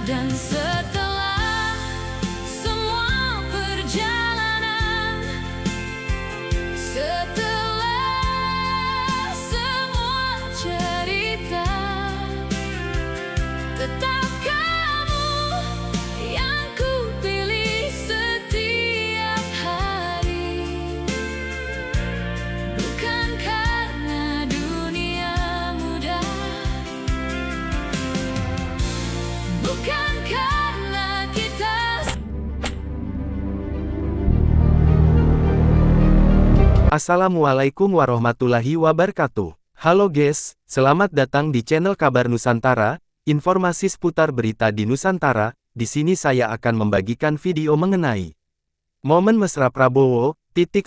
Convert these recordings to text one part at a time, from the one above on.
Dan setelah semua perjalanan, setelah semua cerita, tetap kamu yang ku pilih setiap hari. Bukan karena dunia mudah, bukan karena kita. Assalamualaikum warahmatullahi wabarakatuh. Halo guys, selamat datang di channel Kabar Nusantara, informasi seputar berita di Nusantara. Di sini saya akan membagikan video mengenai momen mesra Prabowo,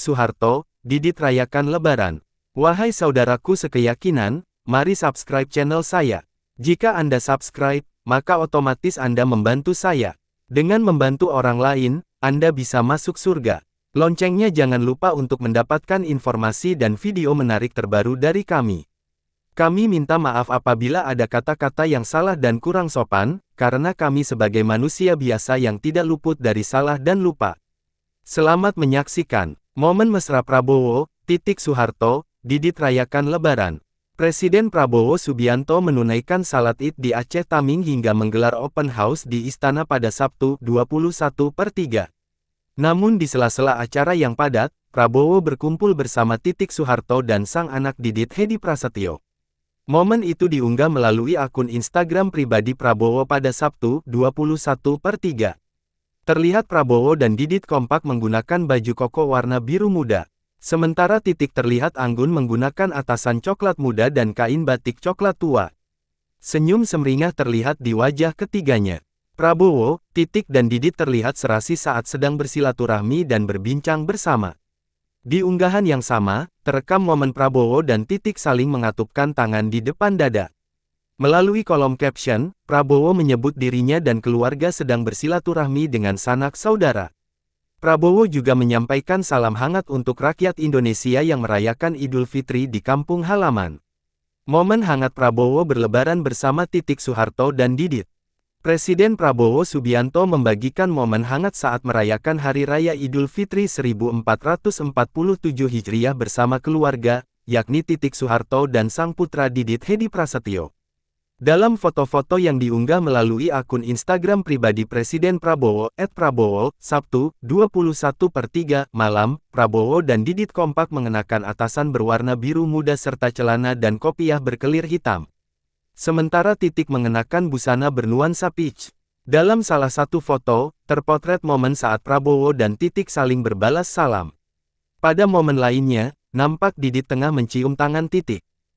Soeharto, Didit rayakan Lebaran. Wahai saudaraku sekeyakinan, mari subscribe channel saya. Jika Anda subscribe, maka otomatis Anda membantu saya. Dengan membantu orang lain, Anda bisa masuk surga. Loncengnya jangan lupa untuk mendapatkan informasi dan video menarik terbaru dari kami. Kami minta maaf apabila ada kata-kata yang salah dan kurang sopan, karena kami sebagai manusia biasa yang tidak luput dari salah dan lupa. Selamat menyaksikan momen mesra Prabowo, Soeharto, Didit rayakan Lebaran. Presiden Prabowo Subianto menunaikan salat Id di Aceh Taming hingga menggelar open house di istana pada Sabtu, 21/3. Namun di sela-sela acara yang padat, Prabowo berkumpul bersama Soeharto dan sang anak Didit Hedi Prasetyo. Momen itu diunggah melalui akun Instagram pribadi Prabowo pada Sabtu, 21/3. Terlihat Prabowo dan Didit kompak menggunakan baju koko warna biru muda. Sementara terlihat anggun menggunakan atasan coklat muda dan kain batik coklat tua. Senyum semringah terlihat di wajah ketiganya. Prabowo, dan Didit terlihat serasi saat sedang bersilaturahmi dan berbincang bersama. Di unggahan yang sama, terekam momen Prabowo dan saling mengatupkan tangan di depan dada. Melalui kolom caption, Prabowo menyebut dirinya dan keluarga sedang bersilaturahmi dengan sanak saudara. Prabowo juga menyampaikan salam hangat untuk rakyat Indonesia yang merayakan Idul Fitri di kampung halaman. Momen hangat Prabowo berlebaran bersama Soeharto dan Didit. Presiden Prabowo Subianto membagikan momen hangat saat merayakan Hari Raya Idul Fitri 1447 Hijriah bersama keluarga, yakni Soeharto dan sang putra Didit Hedi Prasetyo. Dalam foto-foto yang diunggah melalui akun Instagram pribadi Presiden Prabowo, @prabowo, Sabtu, 21/3 malam, Prabowo dan Didit kompak mengenakan atasan berwarna biru muda serta celana dan kopiah berkelir hitam. Sementara mengenakan busana bernuansa peach. Dalam salah satu foto, terpotret momen saat Prabowo dan saling berbalas salam. Pada momen lainnya, nampak Didit tengah mencium tangan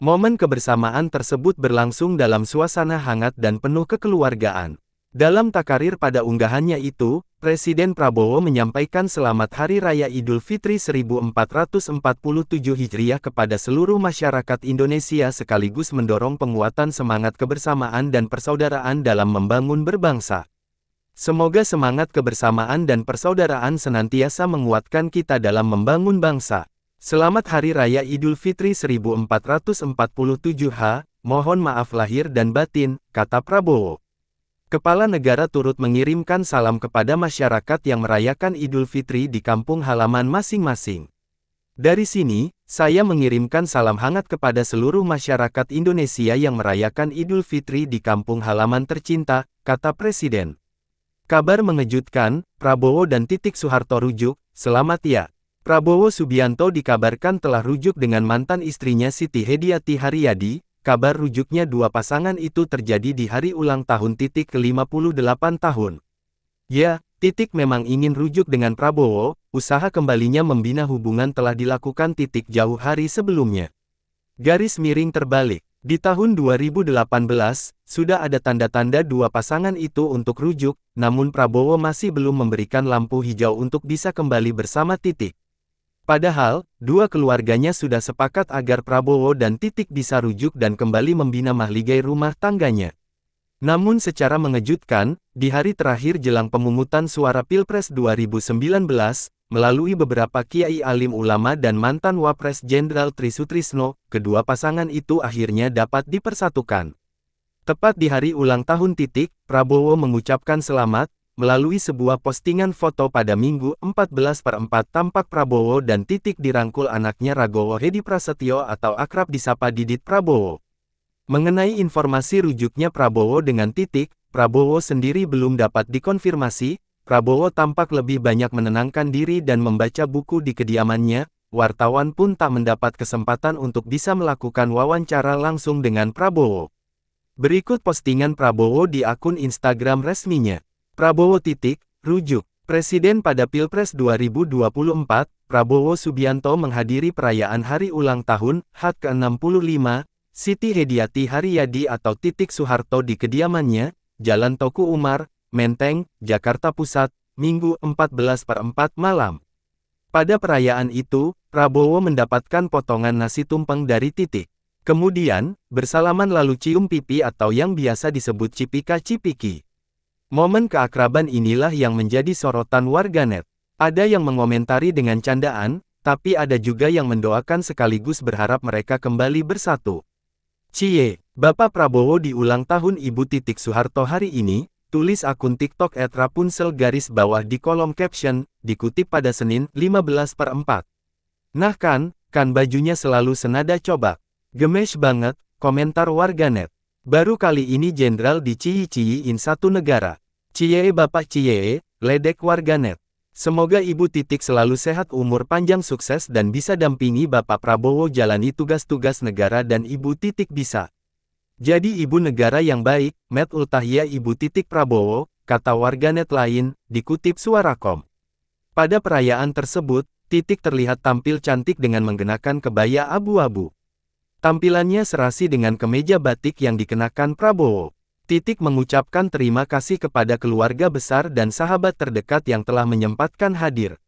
Momen kebersamaan tersebut berlangsung dalam suasana hangat dan penuh kekeluargaan. Dalam takarir pada unggahannya itu, Presiden Prabowo menyampaikan selamat Hari Raya Idul Fitri 1447 Hijriah kepada seluruh masyarakat Indonesia sekaligus mendorong penguatan semangat kebersamaan dan persaudaraan dalam membangun berbangsa. Semoga semangat kebersamaan dan persaudaraan senantiasa menguatkan kita dalam membangun bangsa. Selamat Hari Raya Idul Fitri 1447 mohon maaf lahir dan batin, kata Prabowo. Kepala negara turut mengirimkan salam kepada masyarakat yang merayakan Idul Fitri di kampung halaman masing-masing. Dari sini, saya mengirimkan salam hangat kepada seluruh masyarakat Indonesia yang merayakan Idul Fitri di kampung halaman tercinta, kata Presiden. Kabar mengejutkan, Prabowo dan Soeharto rujuk, selamat ya. Prabowo Subianto dikabarkan telah rujuk dengan mantan istrinya Siti Hediati Haryadi. Kabar rujuknya dua pasangan itu terjadi di hari ulang tahun ke-58 tahun. Ya, memang ingin rujuk dengan Prabowo, usaha kembalinya membina hubungan telah dilakukan jauh hari sebelumnya. Garis miring terbalik, di tahun 2018, sudah ada tanda-tanda dua pasangan itu untuk rujuk, namun Prabowo masih belum memberikan lampu hijau untuk bisa kembali bersama Padahal, dua keluarganya sudah sepakat agar Prabowo dan bisa rujuk dan kembali membina mahligai rumah tangganya. Namun secara mengejutkan, di hari terakhir jelang pemungutan suara Pilpres 2019, melalui beberapa kiai alim ulama dan mantan Wapres Jenderal Trisutrisno, kedua pasangan itu akhirnya dapat dipersatukan. Tepat di hari ulang tahun Titik, Prabowo mengucapkan selamat, melalui sebuah postingan foto pada Minggu 14/4 tampak Prabowo dan Titik dirangkul anaknya Ragowo Hedi Prasetyo atau akrab disapa Didit Prabowo. Mengenai informasi rujuknya Prabowo dengan Titik, Prabowo sendiri belum dapat dikonfirmasi. Prabowo tampak lebih banyak menenangkan diri dan membaca buku di kediamannya. Wartawan pun tak mendapat kesempatan untuk bisa melakukan wawancara langsung dengan Prabowo. Berikut postingan Prabowo di akun Instagram resminya. Prabowo titik, rujuk. Presiden pada Pilpres 2024, Prabowo Subianto menghadiri perayaan hari ulang tahun, HUT ke-65, Siti Hediati Haryadi atau Titik Soeharto di kediamannya, Jalan Toku Umar, Menteng, Jakarta Pusat, Minggu 14/4 malam. Pada perayaan itu, Prabowo mendapatkan potongan nasi tumpeng dari Titik. Kemudian, bersalaman lalu cium pipi atau yang biasa disebut cipika-cipiki. Momen keakraban inilah yang menjadi sorotan warganet. Ada yang mengomentari dengan candaan, tapi ada juga yang mendoakan sekaligus berharap mereka kembali bersatu. Cie, Bapak Prabowo di ulang tahun Ibu Titik Soeharto hari ini, tulis akun TikTok @rapunzel di kolom caption, dikutip pada Senin, 15/4. Nah kan bajunya selalu senada coba. Gemes banget, komentar warganet. Baru kali ini jenderal diciyi-ciyiin satu negara. Cie Bapak Cie, ledek warganet. Semoga Ibu Titik selalu sehat, umur panjang, sukses dan bisa dampingi Bapak Prabowo jalani tugas-tugas negara dan Ibu Titik bisa jadi ibu negara yang baik. Met Ultahya Ibu Titik Prabowo, kata warganet lain, dikutip Suarakom. Pada perayaan tersebut, Titik terlihat tampil cantik dengan mengenakan kebaya abu-abu. Tampilannya serasi dengan kemeja batik yang dikenakan Prabowo. Titik mengucapkan terima kasih kepada keluarga besar dan sahabat terdekat yang telah menyempatkan hadir.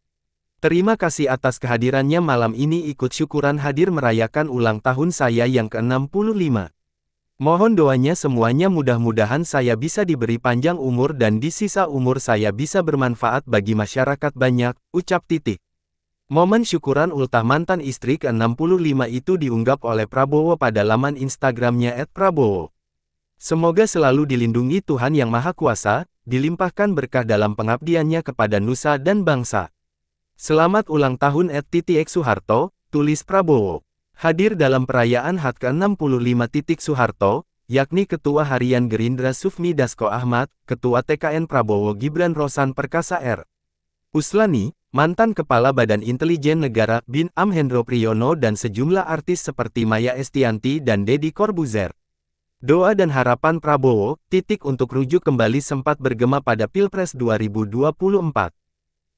Terima kasih atas kehadirannya malam ini, ikut syukuran hadir merayakan ulang tahun saya yang ke-65. Mohon doanya semuanya, mudah-mudahan saya bisa diberi panjang umur dan di sisa umur saya bisa bermanfaat bagi masyarakat banyak, ucap Titik. Momen syukuran ultah mantan istri ke-65 itu diunggap oleh Prabowo pada laman Instagramnya @prabowo. Semoga selalu dilindungi Tuhan Yang Maha Kuasa, dilimpahkan berkah dalam pengabdiannya kepada nusa dan bangsa. Selamat ulang tahun @Titik Soeharto, tulis Prabowo. Hadir dalam perayaan HUT ke-65 Titik Soeharto, yakni Ketua Harian Gerindra Sufmi Dasko Ahmad, Ketua TKN Prabowo Gibran Rosan Perkasa R. Uslani, mantan Kepala Badan Intelijen Negara BIN Hendro Priyono dan sejumlah artis seperti Maya Estianty dan Deddy Corbuzier. Doa dan harapan Prabowo, Titik untuk rujuk kembali sempat bergema pada Pilpres 2024.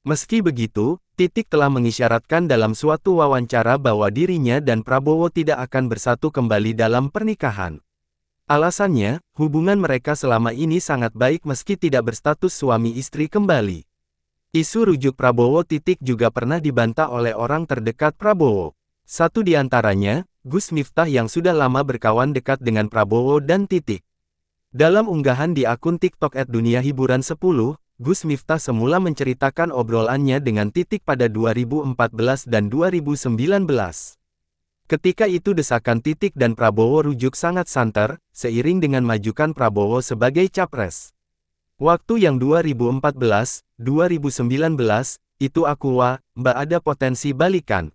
Meski begitu, Titik telah mengisyaratkan dalam suatu wawancara bahwa dirinya dan Prabowo tidak akan bersatu kembali dalam pernikahan. Alasannya, hubungan mereka selama ini sangat baik meski tidak berstatus suami istri kembali. Isu rujuk Prabowo Titik juga pernah dibantah oleh orang terdekat Prabowo. Satu di antaranya, Gus Miftah yang sudah lama berkawan dekat dengan Prabowo dan Titik. Dalam unggahan di akun TikTok @duniahiburan10, Gus Miftah semula menceritakan obrolannya dengan Titik pada 2014 dan 2019. Ketika itu desakan Titik dan Prabowo rujuk sangat santer, seiring dengan majukan Prabowo sebagai capres. Waktu yang 2014, 2019, itu aku Mbak ada potensi balikan.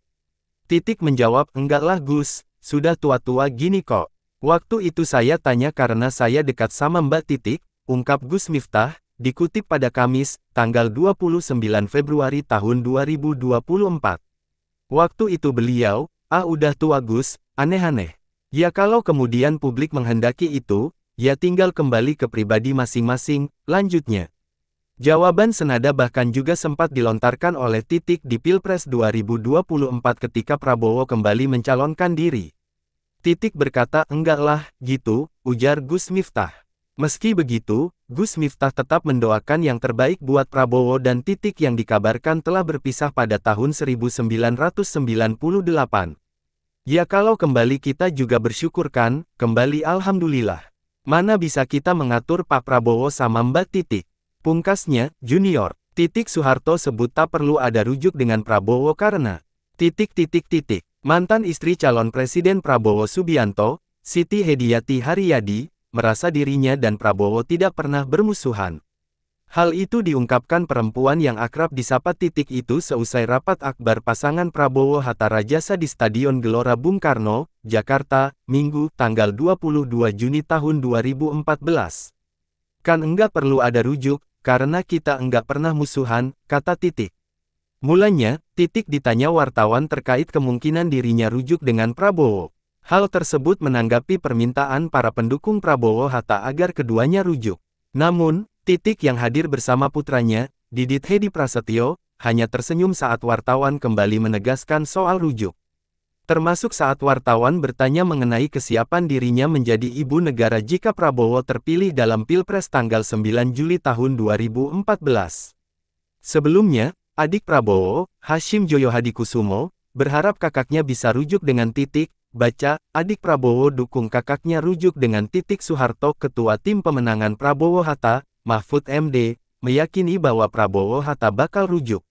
Titik menjawab, enggak lah Gus, sudah tua-tua gini kok. Waktu itu saya tanya karena saya dekat sama Mbak Titik, ungkap Gus Miftah, dikutip pada Kamis, tanggal 29 Februari tahun 2024. Waktu itu beliau, udah tua Gus, aneh-aneh. Ya kalau kemudian publik menghendaki itu, ya tinggal kembali ke pribadi masing-masing, lanjutnya. Jawaban senada bahkan juga sempat dilontarkan oleh Titik di Pilpres 2024 ketika Prabowo kembali mencalonkan diri. Titik berkata, enggak lah, gitu, ujar Gus Miftah. Meski begitu, Gus Miftah tetap mendoakan yang terbaik buat Prabowo dan Titik yang dikabarkan telah berpisah pada tahun 1998. Ya kalau kembali kita juga bersyukur kan, kembali alhamdulillah. Mana bisa kita mengatur Pak Prabowo sama Mbak Titik. Pungkasnya, Junior, Titik Soeharto sebut tak perlu ada rujuk dengan Prabowo karena mantan istri calon Presiden Prabowo Subianto, Siti Hediati Haryadi, merasa dirinya dan Prabowo tidak pernah bermusuhan. Hal itu diungkapkan perempuan yang akrab disapa Titik itu seusai rapat akbar pasangan Prabowo-Hatta Rajasa di Stadion Gelora Bung Karno, Jakarta, Minggu, tanggal 22 Juni tahun 2014. Kan enggak perlu ada rujuk, karena kita enggak pernah musuhan, kata Titik. Mulanya, Titik ditanya wartawan terkait kemungkinan dirinya rujuk dengan Prabowo. Hal tersebut menanggapi permintaan para pendukung Prabowo-Hatta agar keduanya rujuk. Namun, Titik yang hadir bersama putranya, Didit Hedi Prasetyo, hanya tersenyum saat wartawan kembali menegaskan soal rujuk. Termasuk saat wartawan bertanya mengenai kesiapan dirinya menjadi ibu negara jika Prabowo terpilih dalam Pilpres tanggal 9 Juli tahun 2014. Sebelumnya, adik Prabowo, Hashim Joyo Hadikusumo, berharap kakaknya bisa rujuk dengan Titik. Baca, adik Prabowo dukung kakaknya rujuk dengan Titik. Soeharto, ketua tim pemenangan Prabowo-Hatta, Mahfud MD, meyakini bahwa Prabowo-Hatta bakal rujuk.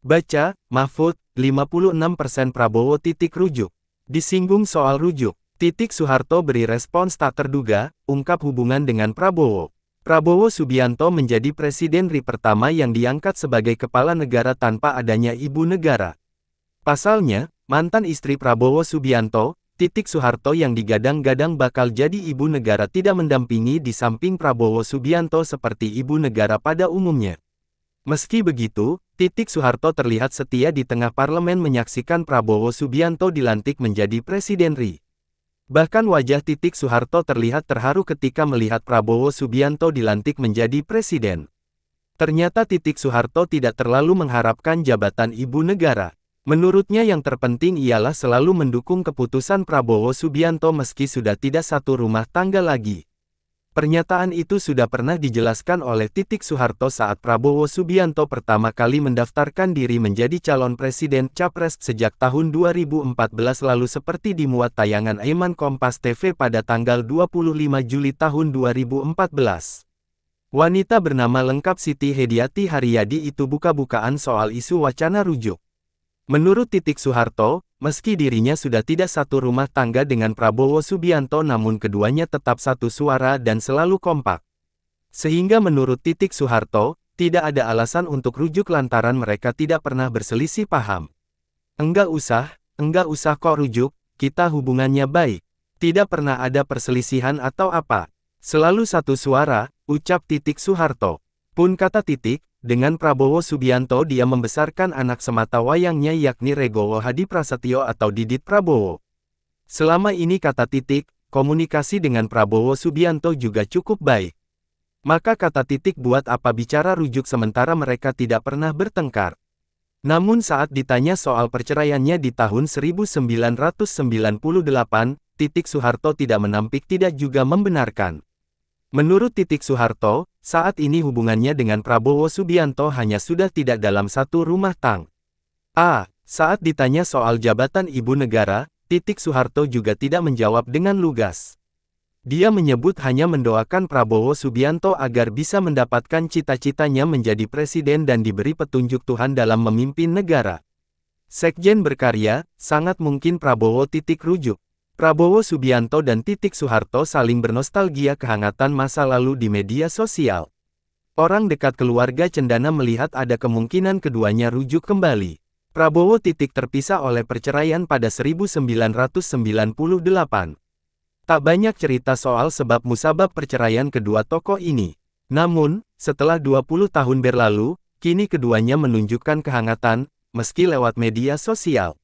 Baca, Mahfud, 56% Prabowo Titik rujuk. Disinggung soal rujuk, Titik Soeharto beri respons tak terduga, ungkap hubungan dengan Prabowo. Prabowo Subianto menjadi Presiden RI pertama yang diangkat sebagai kepala negara tanpa adanya ibu negara. Pasalnya, mantan istri Prabowo Subianto, Titik Soeharto yang digadang-gadang bakal jadi ibu negara tidak mendampingi di samping Prabowo Subianto seperti ibu negara pada umumnya. Meski begitu, Titik Soeharto terlihat setia di tengah parlemen menyaksikan Prabowo Subianto dilantik menjadi Presiden RI. Bahkan wajah Titik Soeharto terlihat terharu ketika melihat Prabowo Subianto dilantik menjadi presiden. Ternyata Titik Soeharto tidak terlalu mengharapkan jabatan ibu negara. Menurutnya yang terpenting ialah selalu mendukung keputusan Prabowo Subianto meski sudah tidak satu rumah tangga lagi. Pernyataan itu sudah pernah dijelaskan oleh Titik Soeharto saat Prabowo Subianto pertama kali mendaftarkan diri menjadi calon presiden Capres sejak tahun 2014 lalu seperti dimuat tayangan Aiman Kompas TV pada tanggal 25 Juli tahun 2014. Wanita bernama lengkap Siti Hediati Haryadi itu buka-bukaan soal isu wacana rujuk. Menurut Titik Soeharto, meski dirinya sudah tidak satu rumah tangga dengan Prabowo Subianto namun keduanya tetap satu suara dan selalu kompak. Sehingga menurut Titik Soeharto, tidak ada alasan untuk rujuk lantaran mereka tidak pernah berselisih paham. Enggak usah kok rujuk, kita hubungannya baik. Tidak pernah ada perselisihan atau apa. Selalu satu suara, ucap Titik Soeharto. Pun kata Titik, dengan Prabowo Subianto dia membesarkan anak semata wayangnya yakni Regowo Hadi Prasetyo atau Didit Prabowo. Selama ini kata Titik, komunikasi dengan Prabowo Subianto juga cukup baik. Maka kata Titik buat apa bicara rujuk sementara mereka tidak pernah bertengkar. Namun saat ditanya soal perceraiannya di tahun 1998, Titik Soeharto tidak menampik tidak juga membenarkan. Menurut Titik Soeharto, saat ini hubungannya dengan Prabowo Subianto hanya sudah tidak dalam satu rumah tangga. Saat ditanya soal jabatan ibu negara, Titik Soeharto juga tidak menjawab dengan lugas. Dia menyebut hanya mendoakan Prabowo Subianto agar bisa mendapatkan cita-citanya menjadi presiden dan diberi petunjuk Tuhan dalam memimpin negara. Sekjen berkarya, sangat mungkin Prabowo Titik rujuk. Prabowo Subianto dan Titik Soeharto saling bernostalgia kehangatan masa lalu di media sosial. Orang dekat keluarga cendana melihat ada kemungkinan keduanya rujuk kembali. Prabowo Titik terpisah oleh perceraian pada 1998. Tak banyak cerita soal sebab musabab perceraian kedua tokoh ini. Namun, setelah 20 tahun berlalu, kini keduanya menunjukkan kehangatan, meski lewat media sosial.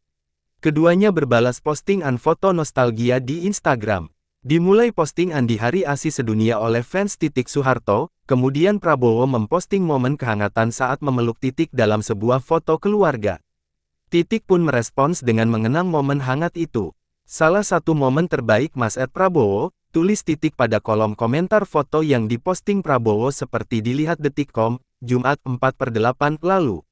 Keduanya berbalas postingan foto nostalgia di Instagram. Dimulai postingan di Hari ASI Sedunia oleh fans Titik Soeharto, kemudian Prabowo memposting momen kehangatan saat memeluk Titik dalam sebuah foto keluarga. Titik pun merespons dengan mengenang momen hangat itu. Salah satu momen terbaik Mas Prabowo, tulis Titik pada kolom komentar foto yang diposting Prabowo seperti dilihat Detikcom, Jumat 4/8 lalu.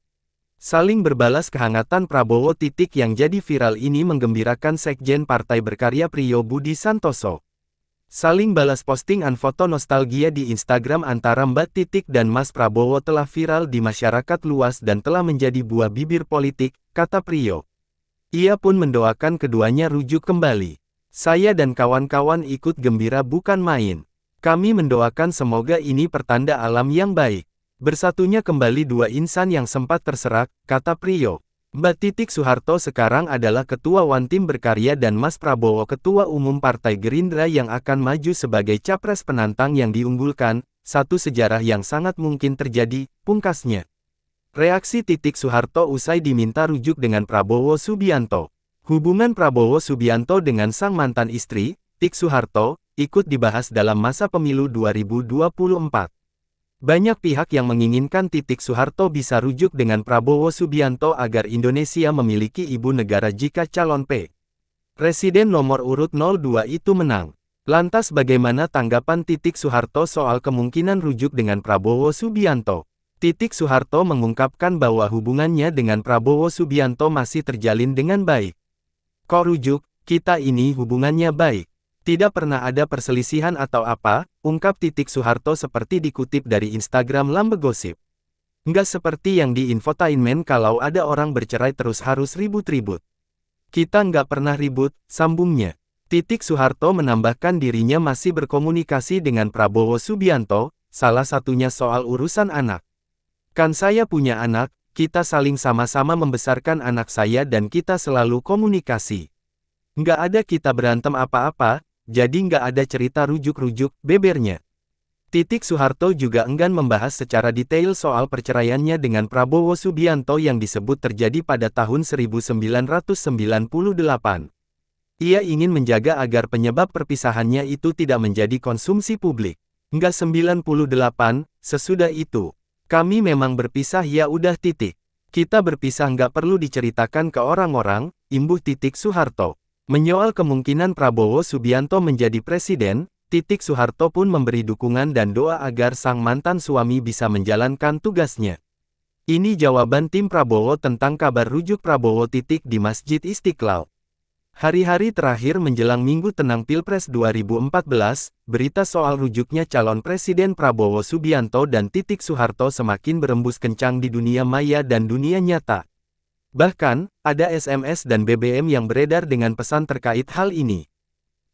Saling berbalas kehangatan Prabowo Titik yang jadi viral ini menggembirakan Sekjen Partai Berkarya Priyo Budi Santoso. Saling balas postingan foto nostalgia di Instagram antara Mbak Titik dan Mas Prabowo telah viral di masyarakat luas dan telah menjadi buah bibir politik, kata Priyo. Ia pun mendoakan keduanya rujuk kembali. Saya dan kawan-kawan ikut gembira bukan main. Kami mendoakan semoga ini pertanda alam yang baik. Bersatunya kembali dua insan yang sempat terserak, kata Priyo. Mbak Titik Soeharto sekarang adalah Ketua One-Team Berkarya dan Mas Prabowo Ketua Umum Partai Gerindra yang akan maju sebagai capres penantang yang diunggulkan, satu sejarah yang sangat mungkin terjadi, pungkasnya. Reaksi Titik Soeharto usai diminta rujuk dengan Prabowo Subianto. Hubungan Prabowo Subianto dengan sang mantan istri, Tik Soeharto, ikut dibahas dalam masa pemilu 2024. Banyak pihak yang menginginkan Titik Soeharto bisa rujuk dengan Prabowo Subianto agar Indonesia memiliki ibu negara jika calon Presiden nomor urut 02 itu menang. Lantas bagaimana tanggapan Titik Soeharto soal kemungkinan rujuk dengan Prabowo Subianto? Titik Soeharto mengungkapkan bahwa hubungannya dengan Prabowo Subianto masih terjalin dengan baik. Kok rujuk, kita ini hubungannya baik. Tidak pernah ada perselisihan atau apa, ungkap Titik Soeharto seperti dikutip dari Instagram Lambe Gosip. Nggak seperti yang di infotainment kalau ada orang bercerai terus harus ribut-ribut. Kita nggak pernah ribut, sambungnya. Titik Soeharto menambahkan dirinya masih berkomunikasi dengan Prabowo Subianto, salah satunya soal urusan anak. Kan saya punya anak, kita saling sama-sama membesarkan anak saya dan kita selalu komunikasi. Nggak ada kita berantem apa-apa, jadi nggak ada cerita rujuk-rujuk, bebernya. Titik Soeharto juga enggan membahas secara detail soal perceraiannya dengan Prabowo Subianto yang disebut terjadi pada tahun 1998. Ia ingin menjaga agar penyebab perpisahannya itu tidak menjadi konsumsi publik. Nggak 98, sesudah itu. Kami memang berpisah ya udah titik. Kita berpisah nggak perlu diceritakan ke orang-orang, imbuh Titik Soeharto. Menyoal kemungkinan Prabowo Subianto menjadi presiden, Titik Soeharto pun memberi dukungan dan doa agar sang mantan suami bisa menjalankan tugasnya. Ini jawaban tim Prabowo tentang kabar rujuk Prabowo Titik di Masjid Istiqlal. Hari-hari terakhir menjelang Minggu Tenang Pilpres 2014, berita soal rujuknya calon Presiden Prabowo Subianto dan Titik Soeharto semakin berembus kencang di dunia maya dan dunia nyata. Bahkan, ada SMS dan BBM yang beredar dengan pesan terkait hal ini.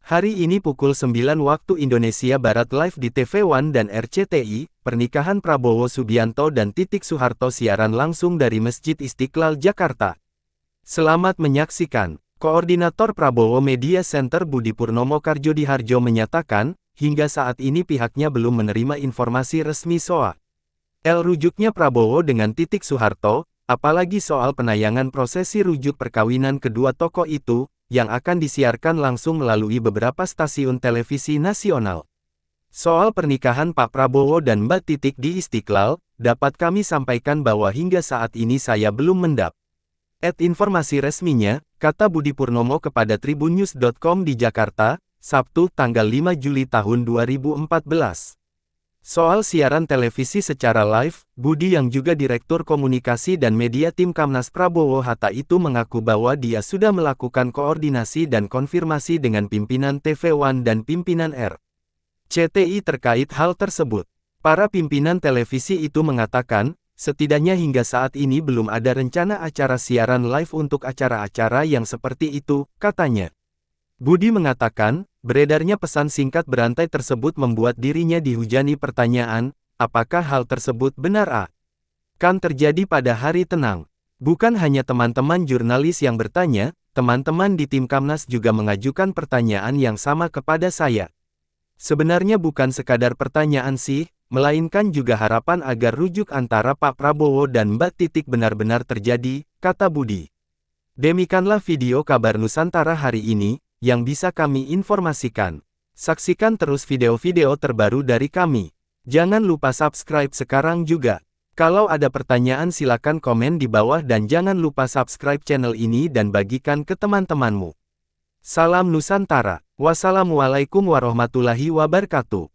Hari ini pukul 9 waktu Indonesia Barat live di TV One dan RCTI, pernikahan Prabowo Subianto dan Titik Soeharto siaran langsung dari Masjid Istiqlal Jakarta. Selamat menyaksikan. Koordinator Prabowo Media Center Budi Purnomo Karjodiharjo menyatakan, hingga saat ini pihaknya belum menerima informasi resmi soal rujuknya Prabowo dengan Titik Soeharto, apalagi soal penayangan prosesi rujuk perkawinan kedua tokoh itu, yang akan disiarkan langsung melalui beberapa stasiun televisi nasional. Soal pernikahan Pak Prabowo dan Mbak Titik di Istiqlal, dapat kami sampaikan bahwa hingga saat ini saya belum informasi resminya, kata Budi Purnomo kepada tribunnews.com di Jakarta, Sabtu tanggal 5 Juli tahun 2014. Soal siaran televisi secara live, Budi yang juga Direktur Komunikasi dan Media Tim Kamnas Prabowo Hatta itu mengaku bahwa dia sudah melakukan koordinasi dan konfirmasi dengan pimpinan TV One dan pimpinan RCTI terkait hal tersebut. Para pimpinan televisi itu mengatakan, setidaknya hingga saat ini belum ada rencana acara siaran live untuk acara-acara yang seperti itu, katanya. Budi mengatakan, beredarnya pesan singkat berantai tersebut membuat dirinya dihujani pertanyaan, apakah hal tersebut benar kan terjadi pada hari tenang. Bukan hanya teman-teman jurnalis yang bertanya, teman-teman di tim Kamnas juga mengajukan pertanyaan yang sama kepada saya. Sebenarnya bukan sekadar pertanyaan sih, melainkan juga harapan agar rujuk antara Pak Prabowo dan Mbak Titik benar-benar terjadi, kata Budi. Demikianlah video kabar Nusantara hari ini, yang bisa kami informasikan. Saksikan terus video-video terbaru dari kami. Jangan lupa subscribe sekarang juga. Kalau ada pertanyaan silakan komen di bawah dan jangan lupa subscribe channel ini dan bagikan ke teman-temanmu. Salam Nusantara. Wassalamualaikum warahmatullahi wabarakatuh.